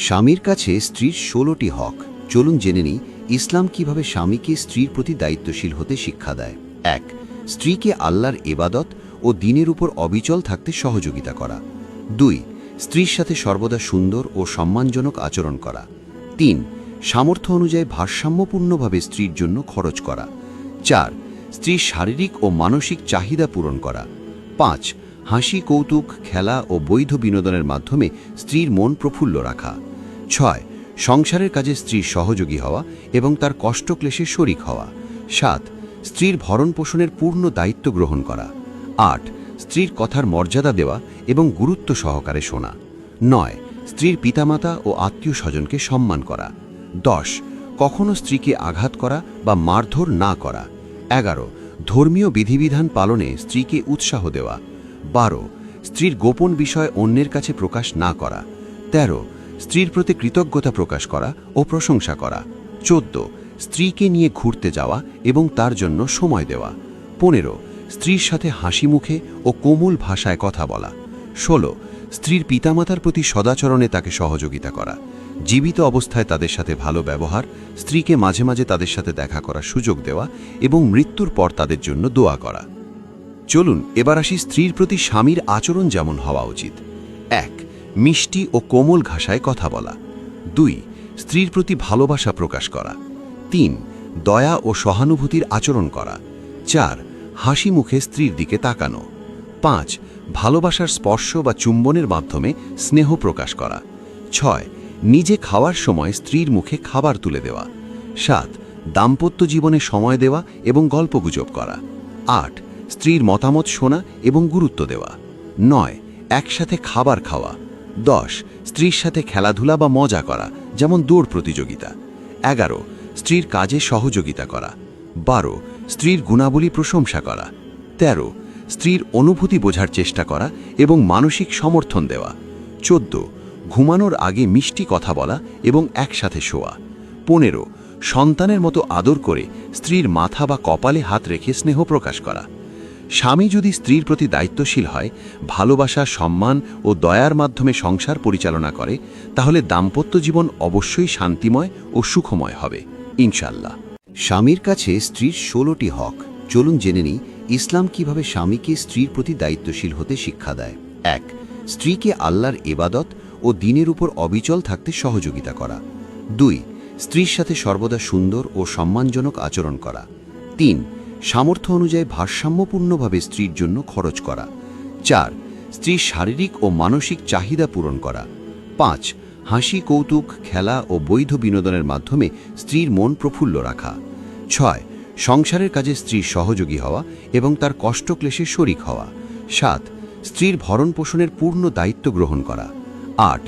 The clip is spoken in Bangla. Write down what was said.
স্বামীর কাছে স্ত্রীর ১৬টি হক। চলুন জেনে নিই ইসলাম কিভাবে স্বামীকে স্ত্রীর প্রতি দায়িত্বশীল হতে শিক্ষা দেয়। ১. স্ত্রীকে আল্লাহর ইবাদত ও দ্বীনের উপর অবিচল থাকতে সহযোগিতা করা। ২. স্ত্রীর সাথে সর্বদা সুন্দর ও সম্মানজনক আচরণ করা। ৩. সামর্থ্য অনুযায়ী ভারসাম্যপূর্ণভাবে স্ত্রীর জন্য খরচ করা। ৪. স্ত্রীর শারীরিক ও মানসিক চাহিদা পূরণ করা। ৫. হাসি, কৌতুক, খেলা ও বৈধ বিনোদনের মাধ্যমে স্ত্রীর মন প্রফুল্ল রাখা। ৬. সংসারের কাজে স্ত্রীর সহযোগী হওয়া এবং তার কষ্টক্লেশে শরিক হওয়া। ৭. স্ত্রীর ভরণ পোষণের পূর্ণ দায়িত্ব গ্রহণ করা। ৮. স্ত্রীর কথার মর্যাদা দেওয়া এবং গুরুত্ব সহকারে শোনা। ৯. স্ত্রীর পিতামাতা ও আত্মীয় স্বজনকে সম্মান করা। ১০. কখনো স্ত্রীকে আঘাত করা বা মারধর না করা। ১১. ধর্মীয় বিধিবিধান পালনে স্ত্রীকে উৎসাহ দেওয়া। ১২. স্ত্রীর গোপন বিষয় অন্যের কাছে প্রকাশ না করা। ১৩. স্ত্রীর প্রতি কৃতজ্ঞতা প্রকাশ করা ও প্রশংসা করা। ১৪. স্ত্রীকে নিয়ে ঘুরতে যাওয়া এবং তার জন্য সময় দেওয়া। ১৫. স্ত্রীর সাথে হাসি মুখে ও কোমল ভাষায় কথা বলা। ১৬. স্ত্রীর পিতামাতার প্রতি সদাচরণে তাকে সহযোগিতা করা। জীবিত অবস্থায় তাদের সাথে ভালো ব্যবহার, স্ত্রীকে মাঝে মাঝে তাদের সাথে দেখা করার সুযোগ দেওয়া এবং মৃত্যুর পর তাদের জন্য দোয়া করা। চলুন এবার আসি স্ত্রীর প্রতি স্বামীর আচরণ যেমন হওয়া উচিত। ১. মিষ্টি ও কোমল ভাষায় কথা বলা। ২. স্ত্রীর প্রতি ভালোবাসা প্রকাশ করা। ৩. দয়া ও সহানুভূতির আচরণ করা। ৪. হাসি মুখে স্ত্রীর দিকে তাকানো। ৫. ভালোবাসার স্পর্শ বা চুম্বনের মাধ্যমে স্নেহ প্রকাশ করা। ৬. নিজে খাওয়ার সময় স্ত্রীর মুখে খাবার তুলে দেওয়া। ৭. দাম্পত্য জীবনে সময় দেওয়া এবং গল্পগুজব করা। ৮. স্ত্রীর মতামত শোনা এবং গুরুত্ব দেওয়া। ৯. একসাথে খাবার খাওয়া। ১০. স্ত্রীর সাথে খেলাধুলা বা মজা করা, যেমন দৌড় প্রতিযোগিতা। ১১. স্ত্রীর কাজে সহযোগিতা করা। ১২. স্ত্রীর গুণাবলী প্রশংসা করা। ১৩. স্ত্রীর অনুভূতি বোঝার চেষ্টা করা এবং মানসিক সমর্থন দেওয়া। ১৪. ঘুমানোর আগে মিষ্টি কথা বলা এবং একসাথে শোয়া। ১৫. সন্তানের মতো আদর করে স্ত্রীর মাথা বা কপালে হাত রেখে স্নেহ প্রকাশ করা। স্বামী যদি স্ত্রীর প্রতি দায়িত্বশীল হয়, ভালোবাসা, সম্মান ও দয়ার মাধ্যমে সংসার পরিচালনা করে, তাহলে দাম্পত্য জীবন অবশ্যই শান্তিময় ও সুখময় হবে ইনশাআল্লাহ। স্বামীর কাছে স্ত্রীর ১৬টি হক। চলুন জেনে নিই ইসলাম কিভাবে স্বামীকে স্ত্রীর প্রতি দায়িত্বশীল হতে শিক্ষা দেয়। ১. স্ত্রীকে আল্লাহর ইবাদত ও দ্বীনের উপর অবিচল থাকতে সহযোগিতা করা। ২. স্ত্রীর সাথে সর্বদা সুন্দর ও সম্মানজনক আচরণ করা। ৩. সামর্থ্য অনুযায়ী ভারসাম্যপূর্ণভাবে স্ত্রীর জন্য খরচ করা। ৪. স্ত্রীর শারীরিক ও মানসিক চাহিদা পূরণ করা। ৫. হাসি, কৌতুক, খেলা ও বৈধ বিনোদনের মাধ্যমে স্ত্রীর মন প্রফুল্ল রাখা। ৬. সংসারের কাজে স্ত্রীর সহযোগী হওয়া এবং তার কষ্টক্লেশে শরিক হওয়া। ৭. স্ত্রীর ভরণ পোষণের পূর্ণ দায়িত্ব গ্রহণ করা। ৮.